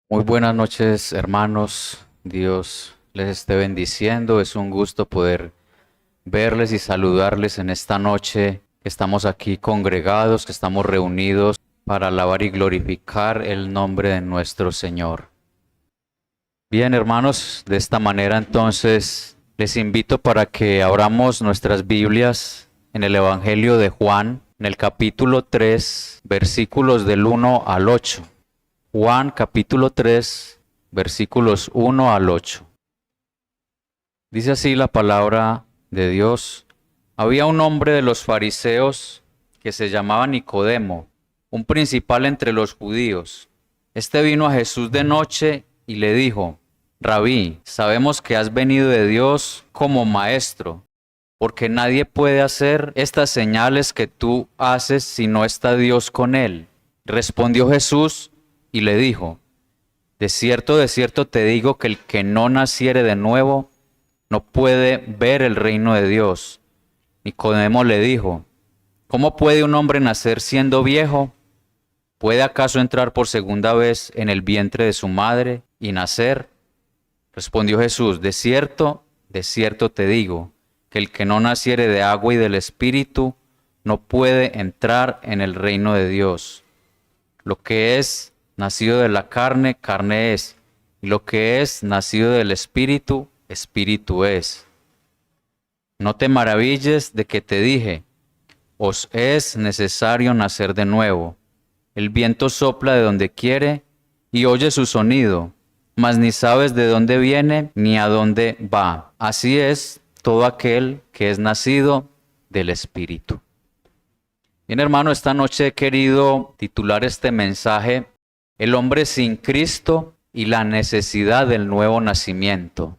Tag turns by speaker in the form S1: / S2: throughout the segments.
S1: Muy buenas noches, hermanos. Dios les esté bendiciendo. Es un gusto poder verles y saludarles en esta noche que estamos aquí congregados, que estamos reunidos para alabar y glorificar el nombre de nuestro Señor. Bien, hermanos, de esta manera entonces les invito para que abramos nuestras Biblias en el Evangelio de Juan, en el capítulo 3, versículos del 1 al 8. Juan capítulo 3, versículos 1 al 8. Dice así la palabra de Dios. Había un hombre de los fariseos que se llamaba Nicodemo, un principal entre los judíos. Este vino a Jesús de noche y le dijo: Rabí, sabemos que has venido de Dios como maestro, porque nadie puede hacer estas señales que tú haces si no está Dios con él. Respondió Jesús y le dijo: de cierto te digo que el que no naciere de nuevo no puede ver el reino de Dios. Nicodemo le dijo: ¿cómo puede un hombre nacer siendo viejo? ¿Puede acaso entrar por segunda vez en el vientre de su madre y nacer? Respondió Jesús: de cierto te digo, que el que no naciere de agua y del Espíritu no puede entrar en el reino de Dios. Lo que es nacido de la carne, carne es, y lo que es nacido del Espíritu, Espíritu es. No te maravilles de que te dije: os es necesario nacer de nuevo. El viento sopla de donde quiere y oye su sonido, mas ni sabes de dónde viene ni a dónde va. Así es todo aquel que es nacido del Espíritu. Bien, hermano, esta noche he querido titular este mensaje: el hombre sin Cristo y la necesidad del nuevo nacimiento.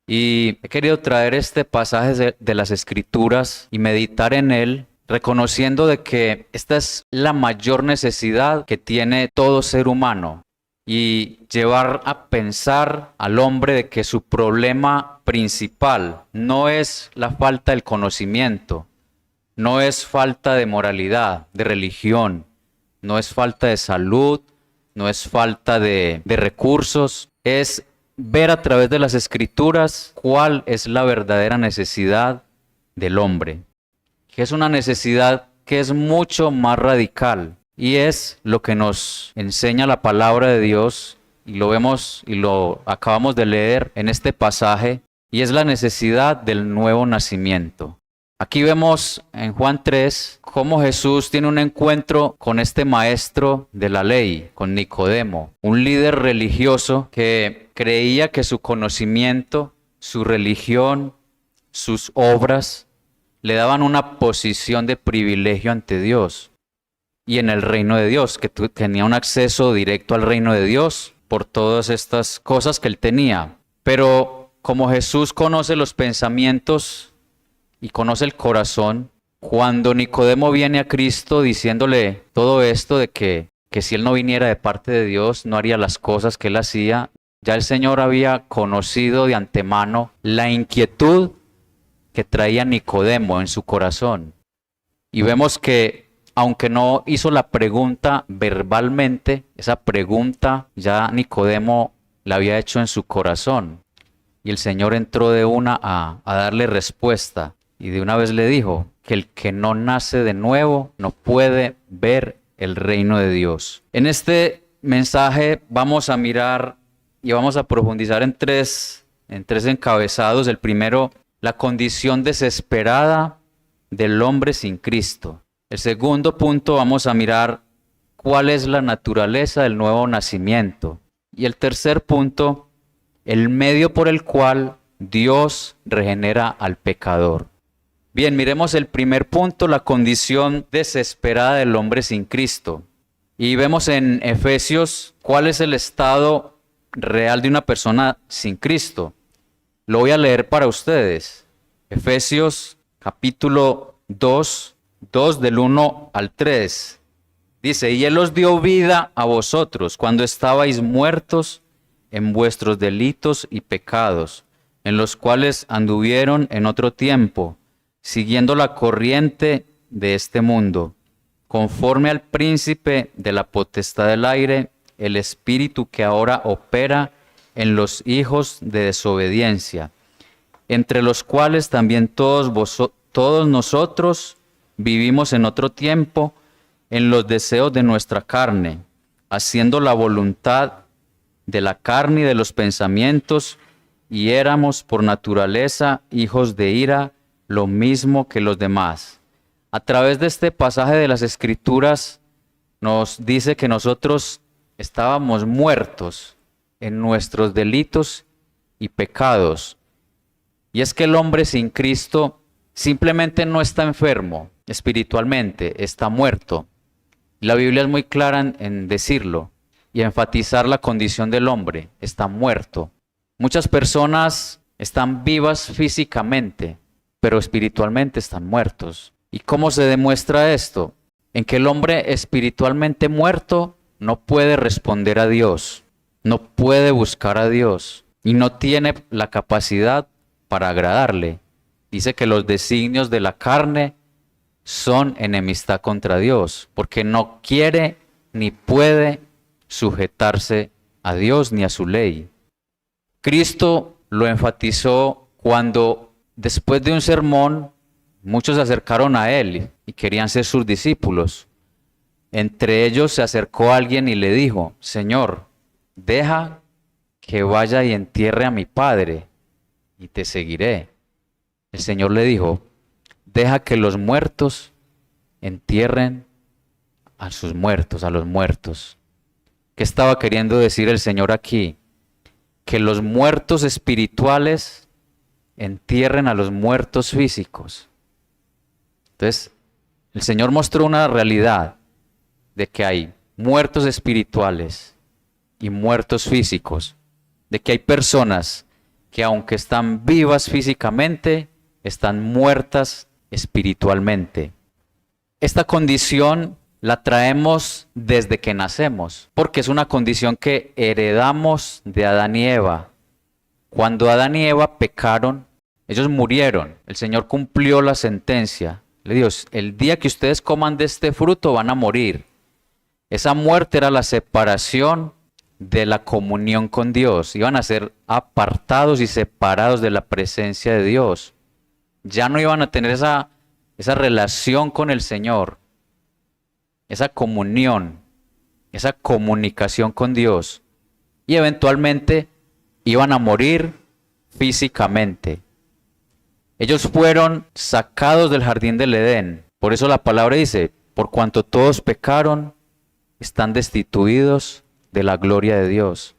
S1: Y he querido traer este pasaje de las Escrituras y meditar en él, reconociendo de que esta es la mayor necesidad que tiene todo ser humano, y llevar a pensar al hombre de que su problema principal no es la falta del conocimiento, no es falta de moralidad, de religión, no es falta de salud, no es falta de recursos, es ver a través de las Escrituras cuál es la verdadera necesidad del hombre, que es una necesidad que es mucho más radical, y es lo que nos enseña la palabra de Dios, y lo vemos y lo acabamos de leer en este pasaje, y es la necesidad del nuevo nacimiento. Aquí vemos en Juan 3 cómo Jesús tiene un encuentro con este maestro de la ley, con Nicodemo, un líder religioso que creía que su conocimiento, su religión, sus obras le daban una posición de privilegio ante Dios y en el reino de Dios, que tenía un acceso directo al reino de Dios por todas estas cosas que él tenía. Pero como Jesús conoce los pensamientos y conoce el corazón, cuando Nicodemo viene a Cristo diciéndole todo esto de que si él no viniera de parte de Dios no haría las cosas que él hacía, ya el Señor había conocido de antemano la inquietud que traía Nicodemo en su corazón. Y vemos que aunque no hizo la pregunta verbalmente, esa pregunta ya Nicodemo la había hecho en su corazón. Y el Señor entró de una a darle respuesta. Y de una vez le dijo que el que no nace de nuevo no puede ver el reino de Dios. En este mensaje vamos a mirar y vamos a profundizar en tres encabezados. El primero, la condición desesperada del hombre sin Cristo. El segundo punto, vamos a mirar cuál es la naturaleza del nuevo nacimiento. Y el tercer punto, el medio por el cual Dios regenera al pecador. Bien, miremos el primer punto, la condición desesperada del hombre sin Cristo. Y vemos en Efesios cuál es el estado real de una persona sin Cristo. Lo voy a leer para ustedes. Efesios capítulo 2 del 1 al 3. Dice: y Él os dio vida a vosotros cuando estabais muertos en vuestros delitos y pecados, en los cuales anduvieron en otro tiempo, siguiendo la corriente de este mundo, conforme al príncipe de la potestad del aire,
S2: el espíritu que ahora opera en los hijos de desobediencia, entre los cuales también todos nosotros vivimos en otro tiempo en los deseos de nuestra carne, haciendo la voluntad de la carne y de los pensamientos, y éramos por naturaleza hijos de ira, lo mismo que los demás. A través de este pasaje de las Escrituras nos dice que nosotros estábamos muertos en nuestros delitos y pecados. Y es que el hombre sin Cristo simplemente no está enfermo espiritualmente, está muerto. La Biblia es muy clara en decirlo y enfatizar la condición del hombre, está muerto. Muchas personas están vivas físicamente, pero espiritualmente están muertos. ¿Y cómo se demuestra esto? En que el hombre espiritualmente muerto no puede responder a Dios, no puede buscar a Dios y no tiene la capacidad para agradarle. Dice que los designios de la carne son enemistad contra Dios, porque no quiere ni puede sujetarse a Dios ni a su ley. Cristo lo enfatizó cuando, después de un sermón, muchos se acercaron a él y querían ser sus discípulos. Entre ellos se acercó alguien y le dijo: Señor, deja que vaya y entierre a mi padre y te seguiré. El Señor le dijo: deja que los muertos entierren a sus muertos, a los muertos. ¿Qué estaba queriendo decir el Señor aquí? Que los muertos espirituales entierren a los muertos físicos. Entonces, el Señor mostró una realidad de que hay muertos espirituales y muertos físicos, de que hay personas que aunque están vivas físicamente, están muertas espiritualmente. Esta condición la traemos desde que nacemos, porque es una condición que heredamos de Adán y Eva. Cuando Adán y Eva pecaron, ellos murieron. El Señor cumplió la sentencia. Le dijo: el día que ustedes coman de este fruto van a morir. Esa muerte era la separación de la comunión con Dios. Iban a ser apartados y separados de la presencia de Dios. Ya no iban a tener esa relación con el Señor, esa comunión, esa comunicación con Dios. Y eventualmente iban a morir físicamente. Ellos fueron sacados del jardín del Edén. Por eso la palabra dice: por cuanto todos pecaron, están destituidos de la gloria de Dios.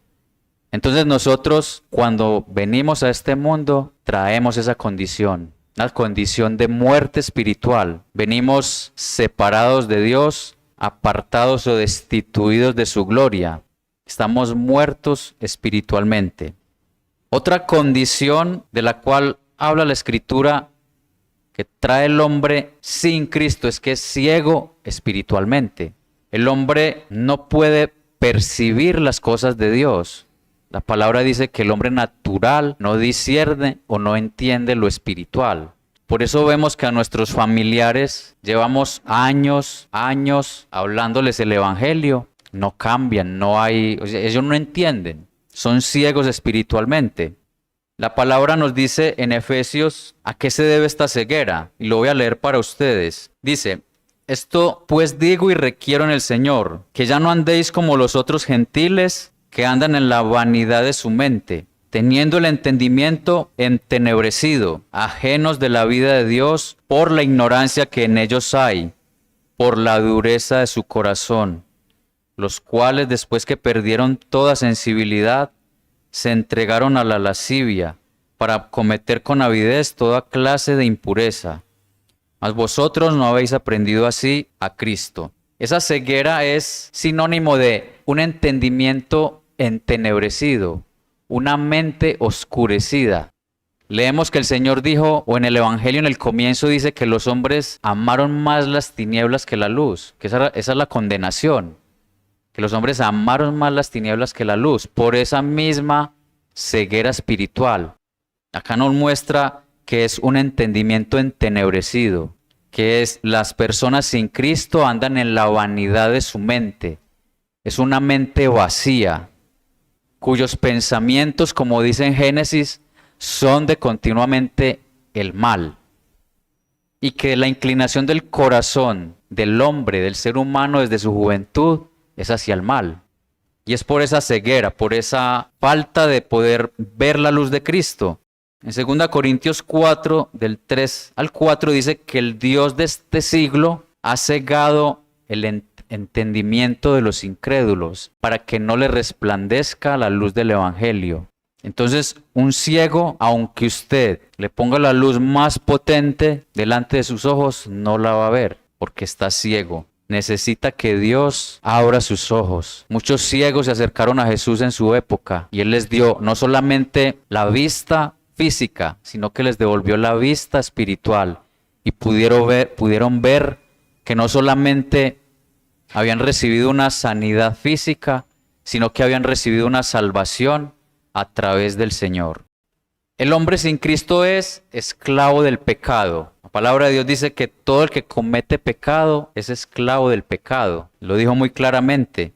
S2: Entonces nosotros, cuando venimos a este mundo, traemos esa condición, una condición de muerte espiritual. Venimos separados de Dios, apartados o destituidos de su gloria. Estamos muertos espiritualmente. Otra condición de la cual habla la Escritura que trae el hombre sin Cristo es que es ciego espiritualmente. El hombre no puede percibir las cosas de Dios. La palabra dice que el hombre natural no discierne o no entiende lo espiritual. Por eso vemos que a nuestros familiares llevamos años hablándoles el evangelio. No cambian, ellos no entienden. Son ciegos espiritualmente. La palabra nos dice en Efesios a qué se debe esta ceguera. Y lo voy a leer para ustedes. Dice: esto pues digo y requiero en el Señor, que ya no andéis como los otros gentiles que andan en la vanidad de su mente, teniendo el entendimiento entenebrecido, ajenos de la vida de Dios por la ignorancia que en ellos hay, por la dureza de su corazón, los cuales después que perdieron toda sensibilidad, se entregaron a la lascivia para cometer con avidez toda clase de impureza. Mas vosotros no habéis aprendido así a Cristo. Esa ceguera es sinónimo de un entendimiento entenebrecido, una mente oscurecida. Leemos que el Señor dijo, o en el Evangelio en el comienzo dice que los hombres amaron más las tinieblas que la luz, que esa es la condenación, que los hombres amaron más las tinieblas que la luz, por esa misma ceguera espiritual. Acá nos muestra que es un entendimiento entenebrecido, que es las personas sin Cristo andan en la vanidad de su mente. es una mente vacía, cuyos pensamientos, como dice en Génesis, son de continuamente el mal. Y que la inclinación del corazón del hombre, del ser humano desde su juventud, es hacia el mal. Y es por esa ceguera, por esa falta de poder ver la luz de Cristo. En 2 Corintios 4, del 3 al 4, dice que el Dios de este siglo ha cegado el entendimiento de los incrédulos para que no le resplandezca la luz del Evangelio. Entonces, un ciego, aunque usted le ponga la luz más potente delante de sus ojos, no la va a ver porque está ciego. Necesita que Dios abra sus ojos. Muchos ciegos se acercaron a Jesús en su época y Él les dio no solamente la vista física, sino que les devolvió la vista espiritual y pudieron ver que no solamente habían recibido una sanidad física, sino que habían recibido una salvación a través del Señor. El hombre sin Cristo es esclavo del pecado. La palabra de Dios dice que todo el que comete pecado es esclavo del pecado. Lo dijo muy claramente.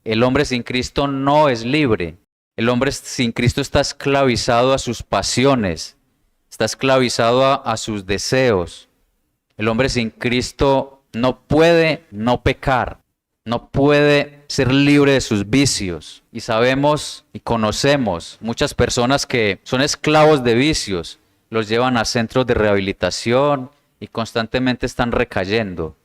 S2: El hombre sin Cristo no es libre. El hombre sin Cristo está esclavizado a sus pasiones, está esclavizado a sus deseos. El hombre sin Cristo no puede no pecar, no puede ser libre de sus vicios. Y sabemos y conocemos muchas personas que son esclavos de vicios, los llevan a centros de rehabilitación y constantemente están recayendo.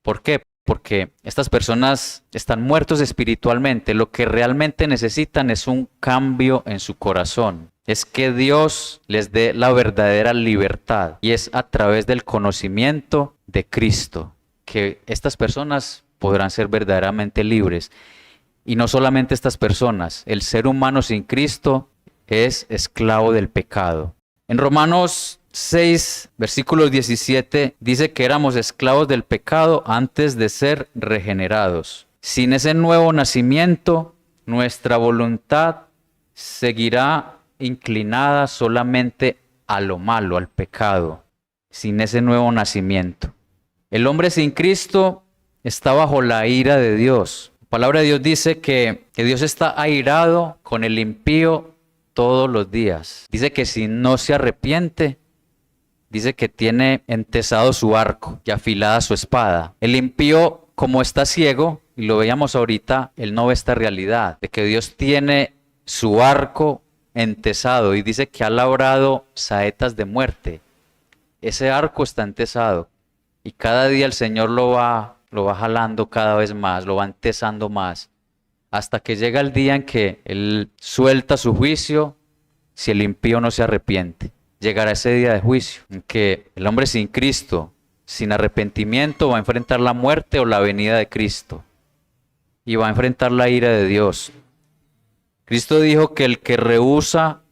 S2: ¿Por qué? Porque estas personas están muertos espiritualmente. Lo que realmente necesitan es un cambio en su corazón. Es que Dios les dé la verdadera libertad. Y es a través del conocimiento de Cristo que estas personas podrán ser verdaderamente libres. Y no solamente estas personas. El ser humano sin Cristo es esclavo del pecado. En Romanos 6, versículos 17, dice que éramos esclavos del pecado antes de ser regenerados. Sin ese nuevo nacimiento, nuestra voluntad seguirá inclinada solamente a lo malo, al pecado. Sin ese nuevo nacimiento. El hombre sin Cristo está bajo la ira de Dios. La palabra de Dios dice que Dios está airado con el impío todos los días. Dice que si no se arrepiente, dice que tiene entesado su arco y afilada su espada. El impío, como está ciego, y lo veíamos ahorita, él no ve esta realidad de que Dios tiene su arco entesado y dice que ha labrado saetas de muerte. Ese arco está entesado y cada día el Señor lo va jalando cada vez más, lo va entesando más, hasta que llega el día en que Él suelta su juicio si el impío no se arrepiente. Llegará ese día de juicio, en que el hombre sin Cristo, sin arrepentimiento, va a enfrentar la muerte o la venida de Cristo. Y va a enfrentar la ira de Dios. Cristo dijo que el que rehúsa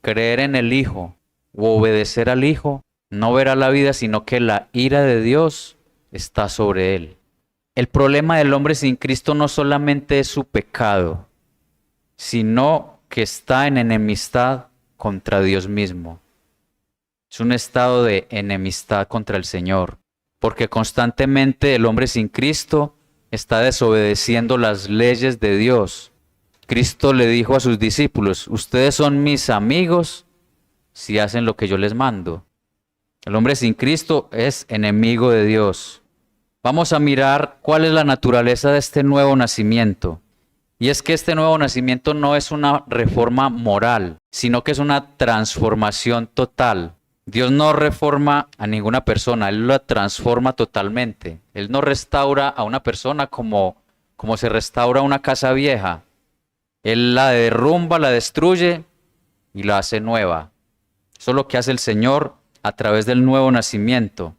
S2: creer en el Hijo o obedecer al Hijo, no verá la vida, sino que la ira de Dios está sobre él. El problema del hombre sin Cristo no solamente es su pecado, sino que está en enemistad contra Dios mismo. Es un estado de enemistad contra el Señor, porque constantemente el hombre sin Cristo está desobedeciendo las leyes de Dios. Cristo le dijo a sus discípulos, ustedes son mis amigos si hacen lo que yo les mando. El hombre sin Cristo es enemigo de Dios. Vamos a mirar cuál es la naturaleza de este nuevo nacimiento. Y es que este nuevo nacimiento no es una reforma moral, sino que es una transformación total. Dios no reforma a ninguna persona, Él la transforma totalmente. Él no restaura a una persona como se restaura una casa vieja. Él la derrumba, la destruye y la hace nueva. Eso es lo que hace el Señor a través del nuevo nacimiento.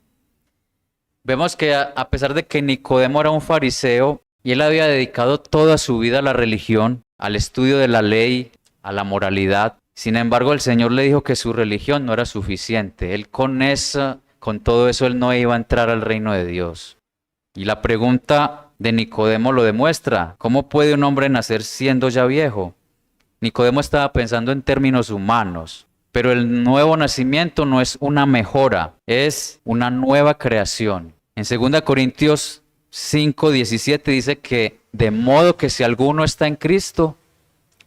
S2: Vemos que a pesar de que Nicodemo era un fariseo y él había dedicado toda su vida a la religión, al estudio de la ley, a la moralidad, sin embargo el Señor le dijo que su religión no era suficiente. Él con todo eso él no iba a entrar al reino de Dios. Y la pregunta de Nicodemo lo demuestra. ¿Cómo puede un hombre nacer siendo ya viejo? Nicodemo estaba pensando en términos humanos. Pero el nuevo nacimiento no es una mejora, es una nueva creación. En 2 Corintios 5:17 dice que de modo que si alguno está en Cristo,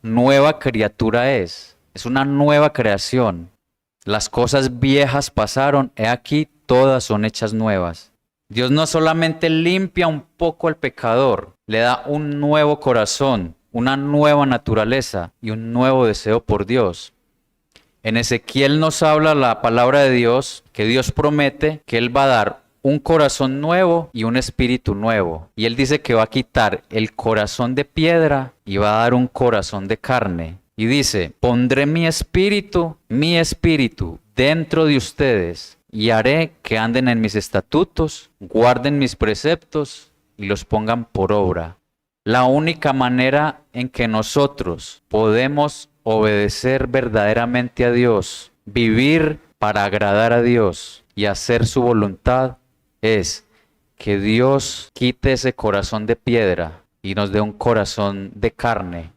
S2: nueva criatura es una nueva creación. Las cosas viejas pasaron, he aquí todas son hechas nuevas. Dios no solamente limpia un poco al pecador, le da un nuevo corazón, una nueva naturaleza y un nuevo deseo por Dios. En Ezequiel nos habla la palabra de Dios, que Dios promete que Él va a dar un corazón nuevo y un espíritu nuevo. Y Él dice que va a quitar el corazón de piedra y va a dar un corazón de carne. Y dice, pondré mi espíritu dentro de ustedes y haré que anden en mis estatutos, guarden mis preceptos y los pongan por obra. La única manera en que nosotros podemos obedecer verdaderamente a Dios, vivir para agradar a Dios y hacer su voluntad, es que Dios quite ese corazón de piedra y nos dé un corazón de carne,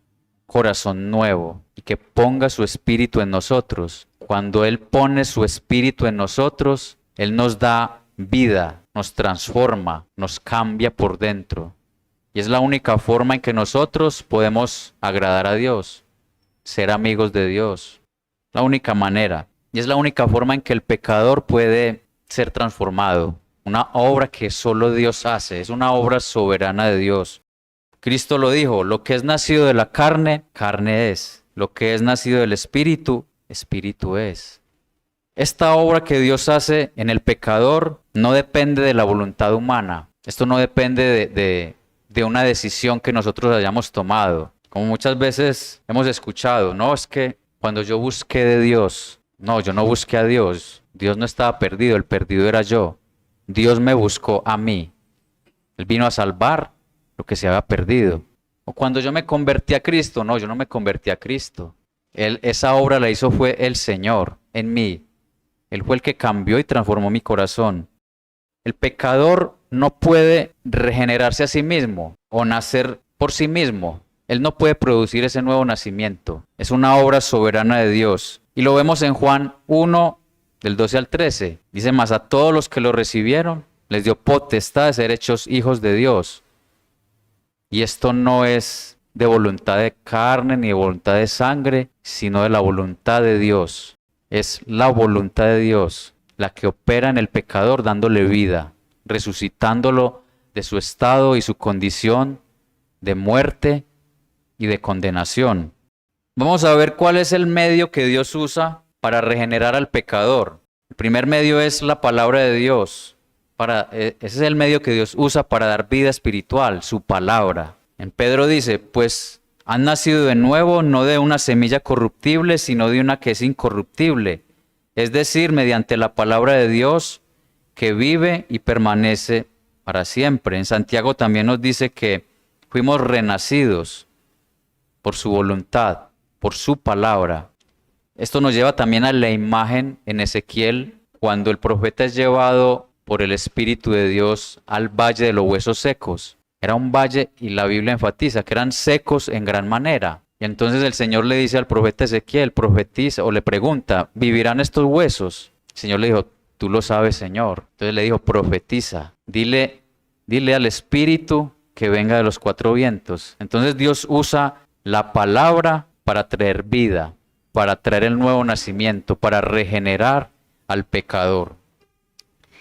S2: corazón nuevo, y que ponga su espíritu en nosotros. Cuando Él pone su espíritu en nosotros, Él nos da vida, nos transforma, nos cambia por dentro. Y es la única forma en que nosotros podemos agradar a Dios, ser amigos de Dios. La única manera. Y es la única forma en que el pecador puede ser transformado. Una obra que solo Dios hace, es una obra soberana de Dios. Cristo lo dijo, lo que es nacido de la carne, carne es. Lo que es nacido del Espíritu, Espíritu es. Esta obra que Dios hace en el pecador no depende de la voluntad humana. Esto no depende de una decisión que nosotros hayamos tomado. Como muchas veces hemos escuchado, no, es que cuando yo busqué de Dios, no, yo no busqué a Dios. Dios no estaba perdido, el perdido era yo. Dios me buscó a mí. Él vino a salvar lo que se había perdido. O cuando yo me convertí a Cristo, no, yo no me convertí a Cristo. Esa obra la hizo fue el Señor en mí. Él fue el que cambió y transformó mi corazón. El pecador no puede regenerarse a sí mismo o nacer por sí mismo. Él no puede producir ese nuevo nacimiento. Es una obra soberana de Dios. Y lo vemos en Juan 1, del 12 al 13. Dice, mas a todos los que lo recibieron, les dio potestad de ser hechos hijos de Dios. Y esto no es de voluntad de carne ni de voluntad de sangre, sino de la voluntad de Dios. Es la voluntad de Dios la que opera en el pecador dándole vida, resucitándolo de su estado y su condición de muerte y de condenación. Vamos a ver cuál es el medio que Dios usa para regenerar al pecador. El primer medio es la palabra de Dios. Ese es el medio que Dios usa para dar vida espiritual, su palabra. En Pedro dice, pues han nacido de nuevo, no de una semilla corruptible, sino de una que es incorruptible. Es decir, mediante la palabra de Dios que vive y permanece para siempre. En Santiago también nos dice que fuimos renacidos por su voluntad, por su palabra. Esto nos lleva también a la imagen en Ezequiel, cuando el profeta es llevado por el Espíritu de Dios al valle de los huesos secos. Era un valle y la Biblia enfatiza que eran secos en gran manera. Y entonces el Señor le dice al profeta Ezequiel, profetiza o le pregunta, ¿vivirán estos huesos? El Señor le dijo, tú lo sabes, Señor. Entonces le dijo, profetiza, dile al Espíritu que venga de los cuatro vientos. Entonces Dios usa la palabra para traer vida, para traer el nuevo nacimiento, para regenerar al pecador.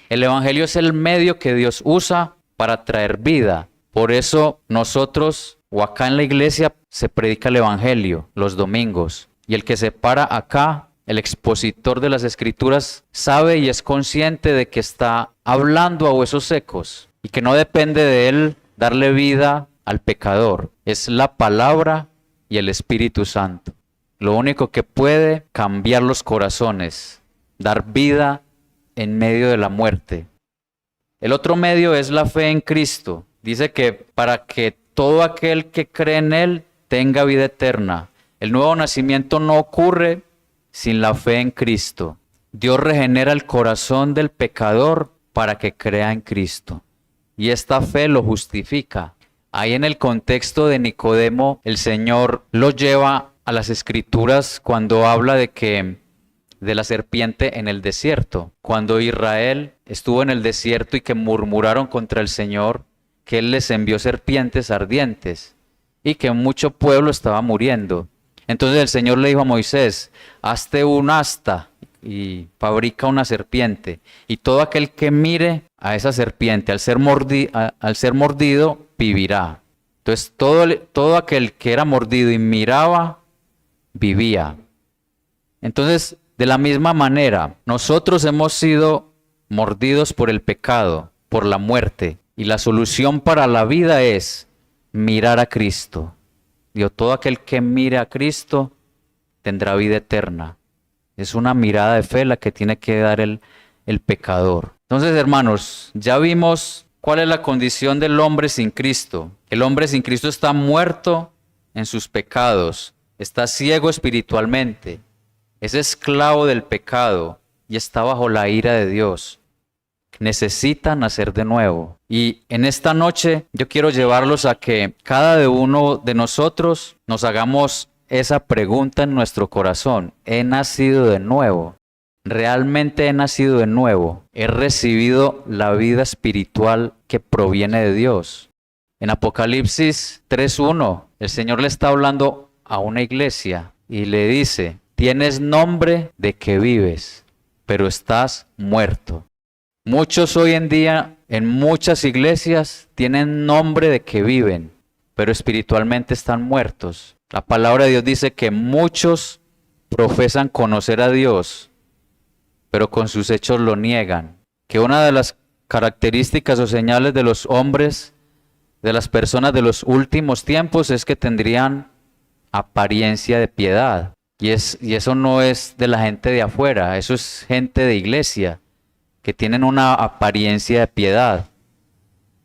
S2: El Evangelio es el medio que Dios usa para traer vida. Por eso nosotros, o acá en la iglesia, se predica el Evangelio los domingos. Y el que se para acá, el expositor de las Escrituras, sabe y es consciente de que está hablando a huesos secos y que no depende de él darle vida al pecador. Es la palabra y el Espíritu Santo. Lo único que puede cambiar los corazones, dar vida en medio de la muerte. El otro medio es la fe en Cristo. Dice que para que todo aquel que cree en Él tenga vida eterna. El nuevo nacimiento no ocurre sin la fe en Cristo. Dios regenera el corazón del pecador para que crea en Cristo. Y esta fe lo justifica. Ahí en el contexto de Nicodemo, el Señor lo lleva a las Escrituras cuando habla de la serpiente en el desierto. Cuando Israel estuvo en el desierto y que murmuraron contra el Señor, que Él les envió serpientes ardientes y que mucho pueblo estaba muriendo. Entonces el Señor le dijo a Moisés, hazte un asta y fabrica una serpiente, y todo aquel que mire a esa serpiente al ser mordido vivirá. Entonces todo aquel que era mordido y miraba, vivía. Entonces, de la misma manera, nosotros hemos sido mordidos por el pecado, por la muerte, y la solución para la vida es mirar a Cristo. Dios, todo aquel que mire a Cristo tendrá vida eterna. Es una mirada de fe la que tiene que dar el pecador. Entonces, hermanos, ya vimos cuál es la condición del hombre sin Cristo. El hombre sin Cristo está muerto en sus pecados, está ciego espiritualmente, es esclavo del pecado y está bajo la ira de Dios. Necesita nacer de nuevo. Y en esta noche yo quiero llevarlos a que cada uno de nosotros nos hagamos esa pregunta en nuestro corazón. ¿He nacido de nuevo? ¿Realmente he nacido de nuevo? ¿He recibido la vida espiritual que proviene de Dios? En Apocalipsis 3:1, el Señor le está hablando a una iglesia y le dice, tienes nombre de que vives, pero estás muerto. Muchos hoy en día, en muchas iglesias, tienen nombre de que viven, pero espiritualmente están muertos. La palabra de Dios dice que muchos profesan conocer a Dios, pero con sus hechos lo niegan. Que una de las características o señales de los hombres, de las personas de los últimos tiempos, es que tendrían apariencia de piedad. Y eso no es de la gente de afuera, eso es gente de iglesia, que tienen una apariencia de piedad.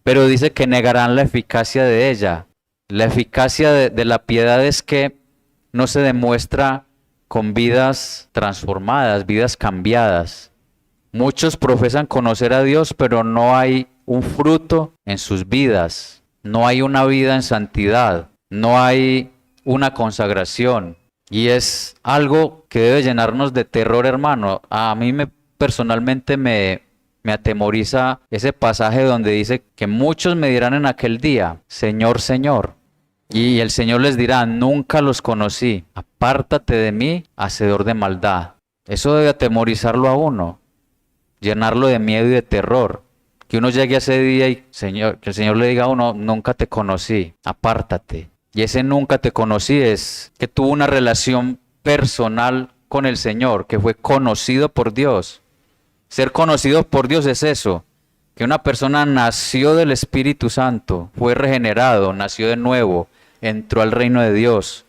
S2: Pero dice que negarán la eficacia de ella. La eficacia de la piedad es que no se demuestra con vidas transformadas, vidas cambiadas. Muchos profesan conocer a Dios, pero no hay un fruto en sus vidas. No hay una vida en santidad. No hay una consagración. Y es algo que debe llenarnos de terror, hermano. A mí personalmente me atemoriza ese pasaje donde dice que muchos me dirán en aquel día, Señor, Señor. Y el Señor les dirá, nunca los conocí, apártate de mí, hacedor de maldad. Eso debe atemorizarlo a uno, llenarlo de miedo y de terror. Que uno llegue a ese día y que el Señor le diga a uno, nunca te conocí, apártate. Y ese nunca te conocí es que tuvo una relación personal con el Señor, que fue conocido por Dios. Ser conocido por Dios es eso, que una persona nació del Espíritu Santo, fue regenerado, nació de nuevo, entró al reino de Dios.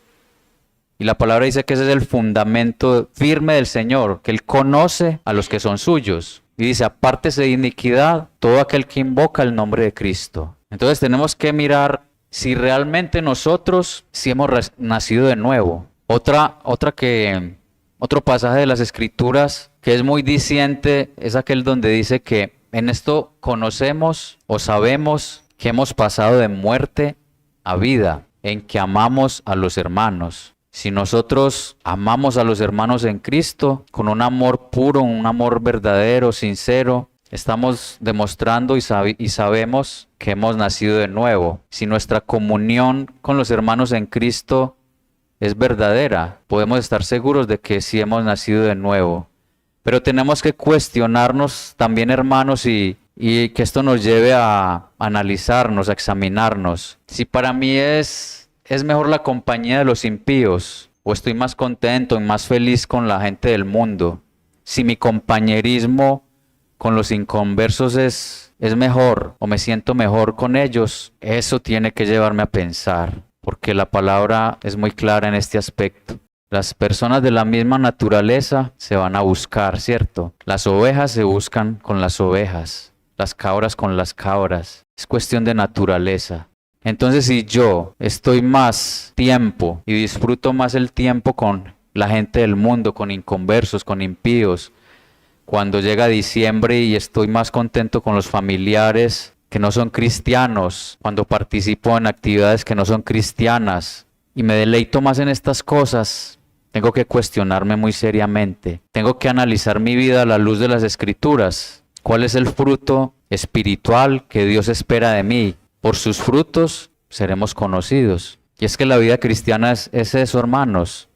S2: Y la palabra dice que ese es el fundamento firme del Señor, que Él conoce a los que son suyos. Y dice, apártese de iniquidad todo aquel que invoca el nombre de Cristo. Entonces tenemos que mirar si realmente nosotros sí hemos nacido de nuevo. Otro pasaje de las Escrituras que es muy diciente es aquel donde dice que en esto conocemos o sabemos que hemos pasado de muerte a vida, en que amamos a los hermanos. Si nosotros amamos a los hermanos en Cristo con un amor puro, un amor verdadero, sincero, estamos demostrando y sabemos que hemos nacido de nuevo. Si nuestra comunión con los hermanos en Cristo es verdadera, podemos estar seguros de que sí hemos nacido de nuevo. Pero tenemos que cuestionarnos también, hermanos, y que esto nos lleve a analizarnos, a examinarnos. Si para mí es mejor la compañía de los impíos, o estoy más contento y más feliz con la gente del mundo. Si mi compañerismo con los inconversos es mejor, o me siento mejor con ellos, eso tiene que llevarme a pensar, porque la palabra es muy clara en este aspecto. Las personas de la misma naturaleza se van a buscar, ¿cierto? Las ovejas se buscan con las ovejas, las cabras con las cabras. Es cuestión de naturaleza. Entonces, si yo estoy más tiempo y disfruto más el tiempo con la gente del mundo, con inconversos, con impíos, cuando llega diciembre y estoy más contento con los familiares que no son cristianos, cuando participo en actividades que no son cristianas y me deleito más en estas cosas, tengo que cuestionarme muy seriamente. Tengo que analizar mi vida a la luz de las Escrituras. ¿Cuál es el fruto espiritual que Dios espera de mí?
S1: Por sus frutos seremos conocidos. Y es que la vida cristiana es eso, hermanos.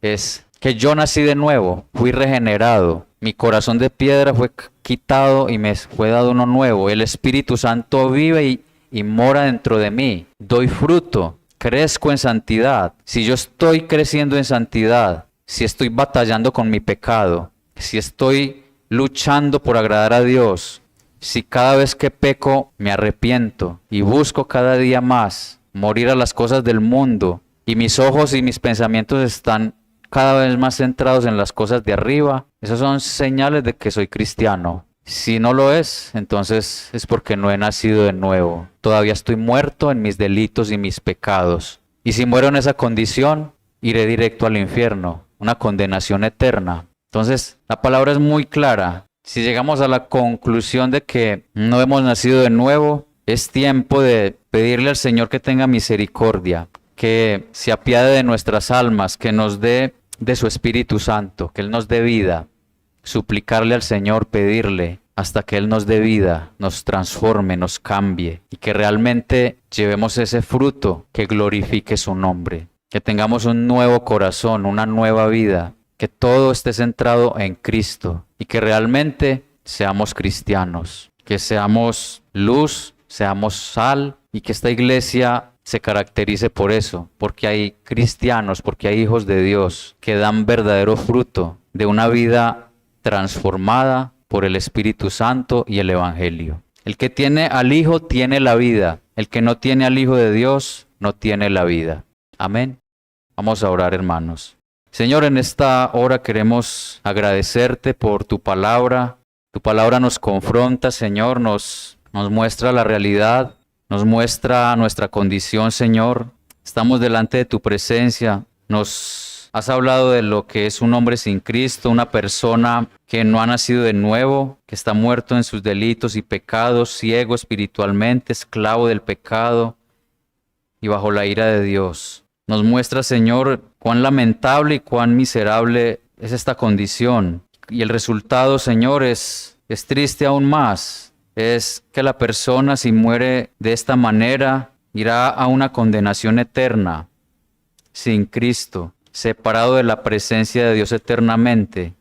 S1: Es que yo nací de nuevo, fui regenerado. Mi corazón de piedra fue quitado y me fue dado uno nuevo. El Espíritu Santo vive y mora dentro de mí. Doy fruto, crezco en santidad. Si yo estoy creciendo en santidad, si estoy batallando con mi pecado, si estoy luchando por agradar a Dios, si cada vez que peco me arrepiento y busco cada día más morir a las cosas del mundo y mis ojos y mis pensamientos están cada vez más centrados en las cosas de arriba, esas son señales de que soy cristiano. Si no lo es, entonces es porque no he nacido de nuevo. Todavía estoy muerto en mis delitos y mis pecados. Y si muero en esa condición, iré directo al infierno, una condenación eterna. Entonces, la palabra es muy clara. Si llegamos a la conclusión de que no hemos nacido de nuevo, es tiempo de pedirle al Señor que tenga misericordia, que se apiade de nuestras almas, que nos dé de su Espíritu Santo, que Él nos dé vida. Suplicarle al Señor, pedirle hasta que Él nos dé vida, nos transforme, nos cambie y que realmente llevemos ese fruto que glorifique su nombre. Que tengamos un nuevo corazón, una nueva vida, que todo esté centrado en Cristo y que realmente seamos cristianos, que seamos luz, seamos sal y que esta iglesia se caracterice por eso, porque hay cristianos, porque hay hijos de Dios que dan verdadero fruto de una vida transformada por el Espíritu Santo y el Evangelio. El que tiene al Hijo tiene la vida, el que no tiene al Hijo de Dios no tiene la vida. Amén. Vamos a orar, hermanos. Señor, en esta hora queremos agradecerte por tu palabra. Tu palabra nos confronta, Señor, nos muestra la realidad, nos muestra nuestra condición, Señor. Estamos delante de tu presencia. Nos has hablado de lo que es un hombre sin Cristo, una persona que no ha nacido de nuevo, que está muerto en sus delitos y pecados, ciego espiritualmente, esclavo del pecado y bajo la ira de Dios. Nos muestra, Señor, cuán lamentable y cuán miserable es esta condición. Y el resultado, Señor, es triste aún más. Es que la persona, si muere de esta manera, irá a una condenación eterna, sin Cristo, separado de la presencia de Dios eternamente.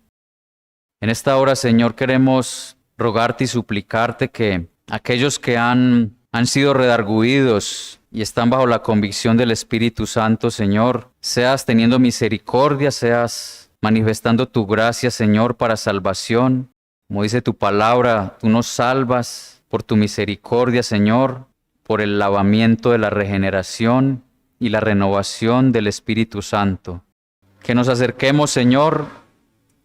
S1: En esta hora, Señor, queremos rogarte y suplicarte que aquellos que han sido redarguidos y están bajo la convicción del Espíritu Santo, Señor, seas teniendo misericordia, seas manifestando tu gracia, Señor, para salvación. Como dice tu palabra, tú nos salvas por tu misericordia, Señor, por el lavamiento de la regeneración y la renovación del Espíritu Santo. Que nos acerquemos, Señor,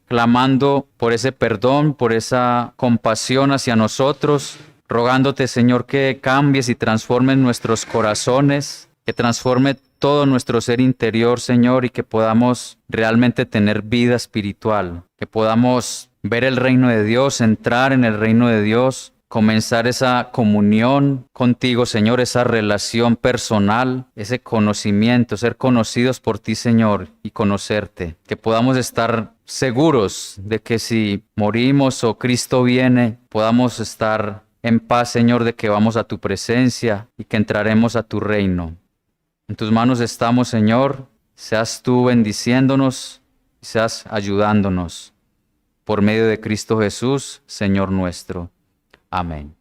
S1: clamando por ese perdón, por esa compasión hacia nosotros, rogándote, Señor, que cambies y transformes nuestros corazones, que transforme todo nuestro ser interior, Señor, y que podamos realmente tener vida espiritual, que podamos ver el reino de Dios, entrar en el reino de Dios, comenzar esa comunión contigo, Señor, esa relación personal, ese conocimiento, ser conocidos por ti, Señor, y conocerte. Que podamos estar seguros de que si morimos o Cristo viene, podamos estar en paz, Señor, de que vamos a tu presencia y que entraremos a tu reino. En tus manos estamos, Señor. Seas tú bendiciéndonos y seas ayudándonos. Por medio de Cristo Jesús, Señor nuestro. Amén.